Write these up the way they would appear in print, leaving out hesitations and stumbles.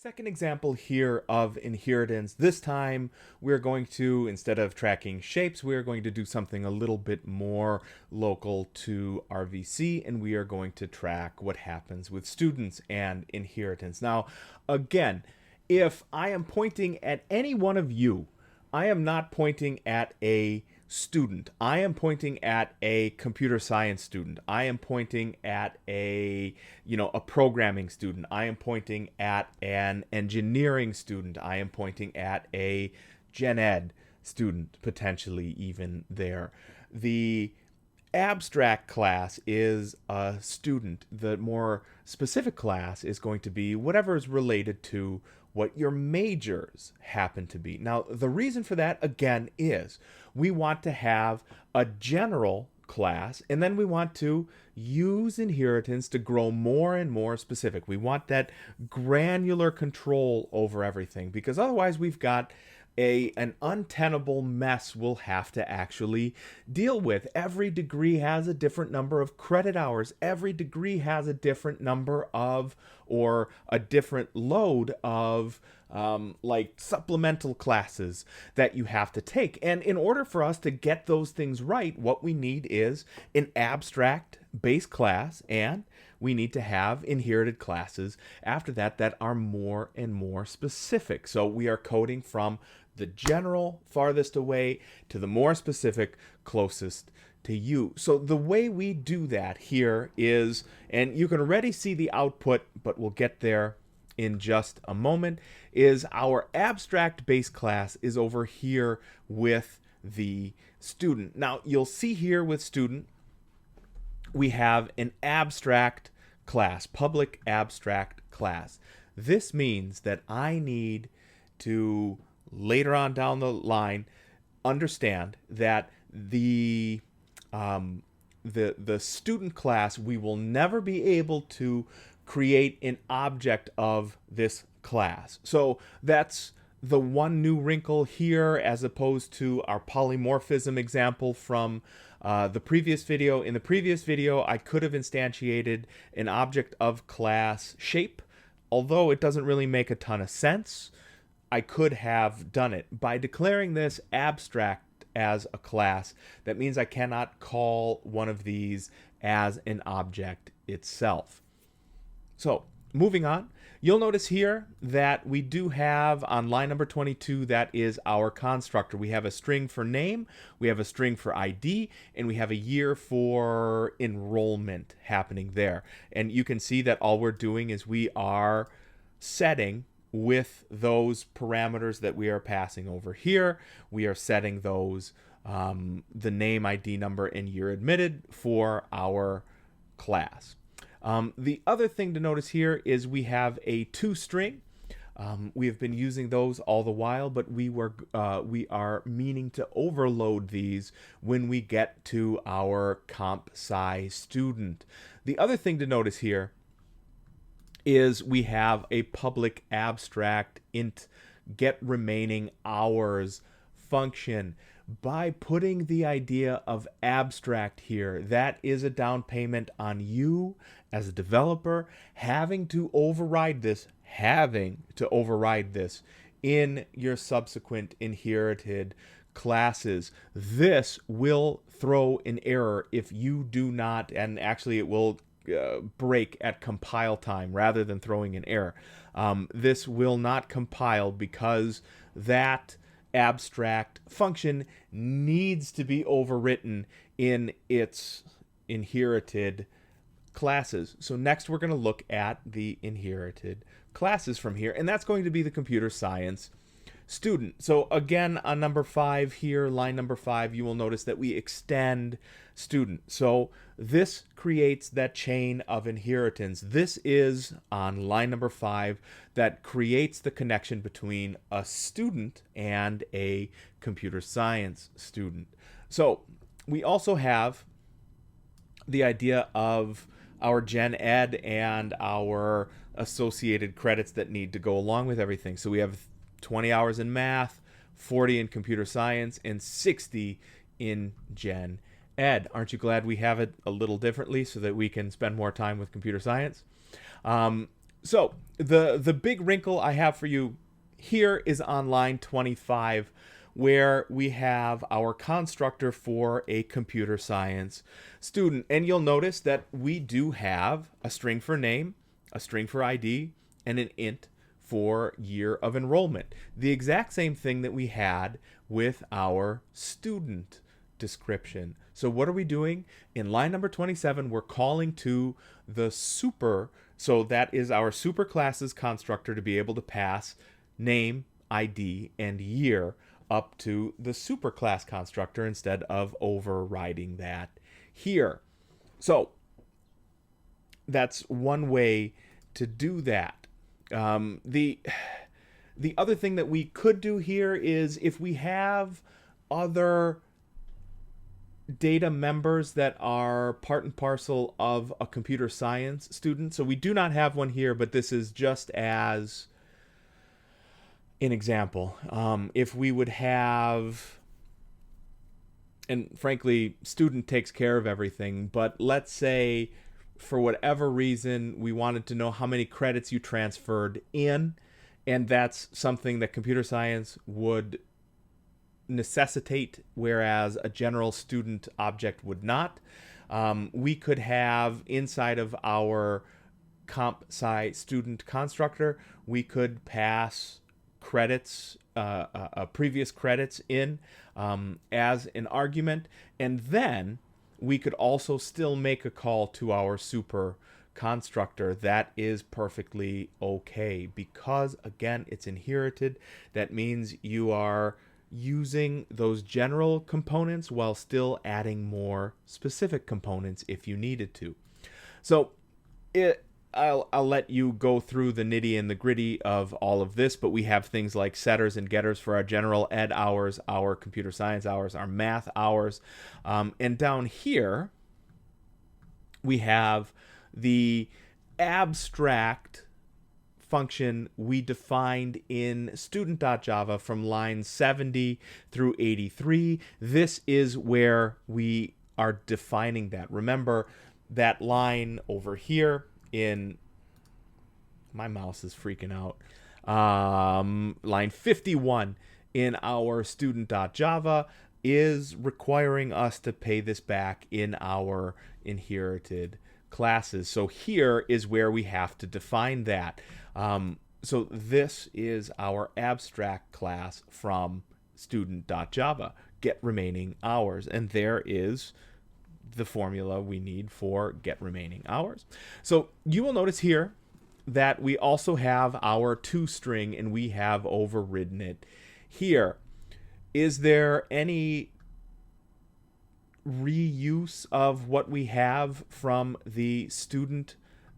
Second example here of inheritance. This time we're going to, instead of tracking shapes, we're going to do something a little bit more local to RVC, and we are going to track what happens with students and inheritance. Now, again, if I am pointing at any one of you, I am not pointing at a student. I am pointing at a computer science student. I am pointing at a programming student. I am pointing at an engineering student. I am pointing at a gen ed student, potentially even there. The abstract class is a student. The more specific class is going to be whatever is related to what your majors happen to be. Now, the reason for that, again, is we want to have a general class, and then we want to use inheritance to grow more and more specific. We want that granular control over everything, because otherwise we've got an untenable mess we'll have to actually deal with. Every degree has a different number of credit hours. Every degree has a different number of, or a different load of like supplemental classes that you have to take. And in order for us to get those things right, what we need is an abstract base class, and we need to have inherited classes after that that are more and more specific. So we are coding from the general farthest away to the more specific closest to you. So the way we do that here is, and you can already see the output, but we'll get there in just a moment, is our abstract base class is over here with the student. Now you'll see here with student, we have an abstract class, public abstract class. This means that I need to, later on down the line, understand that the student class, we will never be able to create an object of this class. So that's the one new wrinkle here, as opposed to our polymorphism example from the previous video. In the previous video, I could have instantiated an object of class shape, although it doesn't really make a ton of sense. I could have done it by declaring this abstract as a class. That means I cannot call one of these as an object itself. So moving on, you'll notice here that we do have on line number 22, that is our constructor. We have a string for name, we have a string for ID, and we have a year for enrollment happening there. And you can see that all we're doing is we are setting with those parameters that we are passing over here. We are setting those, the name, ID number, and year admitted for our class. The other thing to notice here is we have a toString. We have been using those all the while, but we are meaning to overload these when we get to our comp sci student. The other thing to notice here is we have a public abstract int get remaining hours function. By putting the idea of abstract here, that is a down payment on you as a developer having to override this in your subsequent inherited classes. This will throw an error if you do not, and actually it will break at compile time rather than throwing an error. This will not compile because that abstract function needs to be overwritten in its inherited classes. So next we're going to look at the inherited classes from here, and that's going to be the computer science student. So again, on number 5 here, line number 5, you will notice that we extend student. So this creates that chain of inheritance. This is on line number 5 that creates the connection between a student and a computer science student. So we also have the idea of our gen ed and our associated credits that need to go along with everything. So we have 20 hours in math, 40 in computer science, and 60 in gen ed. Aren't you glad we have it a little differently so that we can spend more time with computer science? So the big wrinkle I have for you here is on line 25, where we have our constructor for a computer science student. And you'll notice that we do have a string for name, a string for ID, and an int for year of enrollment. The exact same thing that we had with our student description. So what are we doing? In line number 27, we're calling to the super. So that is our super classes constructor to be able to pass name, ID, and year up to the superclass constructor instead of overriding that here. So that's one way to do that. The other thing that we could do here is if we have other data members that are part and parcel of a computer science student. So we do not have one here, but this is just as an example. If we would have, and frankly, student takes care of everything, but let's say for whatever reason we wanted to know how many credits you transferred in, and that's something that computer science would necessitate, whereas a general student object would not. We could have inside of our comp sci student constructor, we could pass credits, previous credits in as an argument, and then we could also still make a call to our super constructor. That is perfectly okay because, again, it's inherited. That means you are using those general components while still adding more specific components if you needed to. So I'll let you go through the nitty and the gritty of all of this, but we have things like setters and getters for our general ed hours, our computer science hours, our math hours. And down here, we have the abstract function we defined in student.java from line 70 through 83. This is where we are defining that. Remember that line over here in, my mouse is freaking out, line 51 in our student.java is requiring us to pay this back in our inherited classes. So here is where we have to define that. So this is our abstract class from student.java, get remaining hours. And there is the formula we need for get remaining hours. So you will notice here that we also have our toString, and we have overridden it here. Is there any reuse of what we have from the student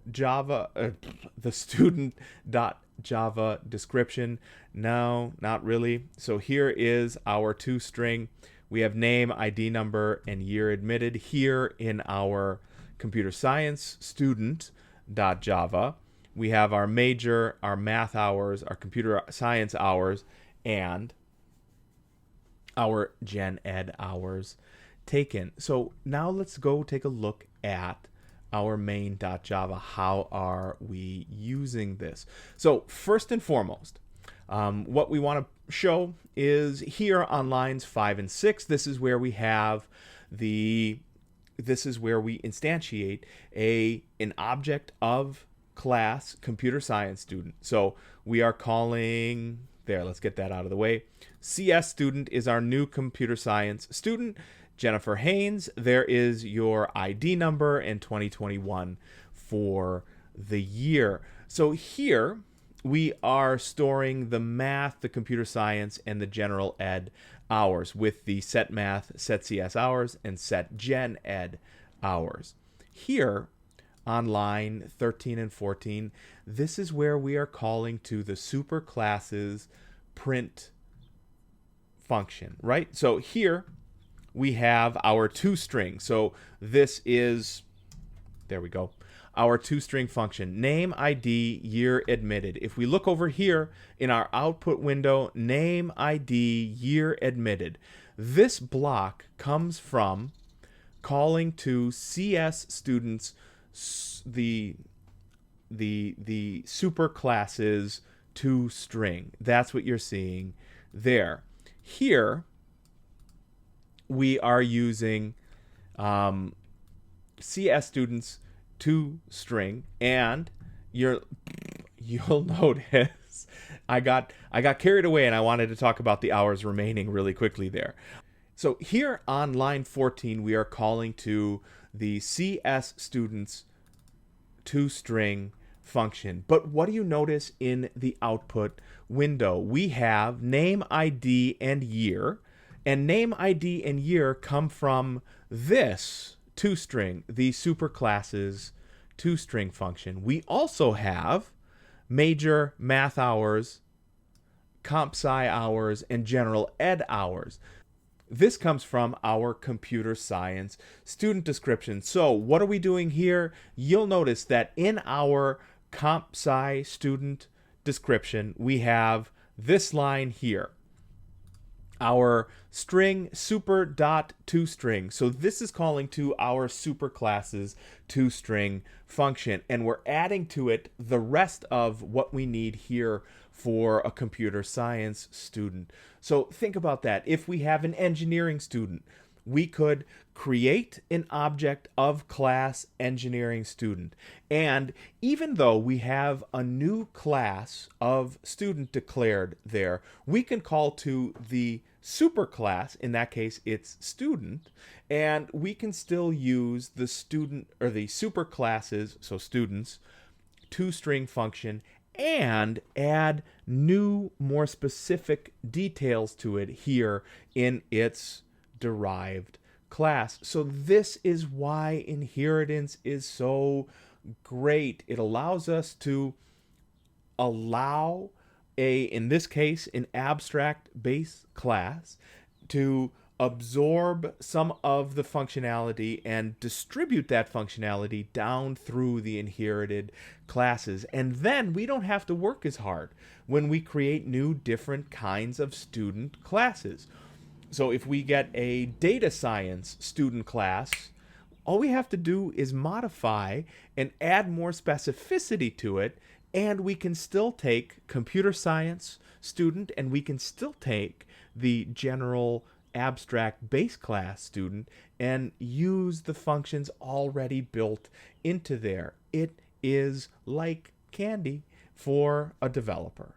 Java, the student.java description? No, not really. So here is our toString. We have name, ID number, and year admitted here in our computer science student.java. We have our major, our math hours, our computer science hours, and our gen ed hours taken. So now let's go take a look at our main.java. How are we using this? So first and foremost, what we want to show is here on lines 5 and 6. This is where we have this is where we instantiate an object of class computer science student. So we are calling there. Let's get that out of the way. CS student is our new computer science student. Jennifer Haynes, there is your ID number, and 2021 for the year. So here we are storing the math, the computer science, and the general ed hours with the set math, set CS hours, and set gen ed hours. Here on line 13 and 14, this is where we are calling to the superclasses print function, right? So here we have our toString. So this is, there we go, our toString function, name, ID, year admitted. If we look over here in our output window, name, ID, year admitted, this block comes from calling to CS students the the super classes toString. That's what you're seeing there. Here we are using CS students toString, and you'll notice I got carried away and I wanted to talk about the hours remaining really quickly there. So here on line 14, we are calling to the CS students toString function. But what do you notice in the output window? We have name, ID, and year. And name, ID, and year come from this toString, the superclasses toString function. We also have major math hours, comp sci hours, and general ed hours. This comes from our computer science student description. So what are we doing here? You'll notice that in our comp sci student description, we have this line here, our string super dot toString. So this is calling to our superclasses toString function, and we're adding to it the rest of what we need here for a computer science student. So think about that. If we have an engineering student, we could create an object of class engineering student. And even though we have a new class of student declared there, we can call to the superclass, in that case it's student, and we can still use the student or the superclasses, so students, toString function, and add new, more specific details to it here in its derived class. So this is why inheritance is so great. It allows us to allow in this case, an abstract base class to absorb some of the functionality and distribute that functionality down through the inherited classes. And then we don't have to work as hard when we create new different kinds of student classes. So if we get a data science student class, all we have to do is modify and add more specificity to it, and we can still take computer science student, and we can still take the general abstract base class student and use the functions already built into there. It is like candy for a developer.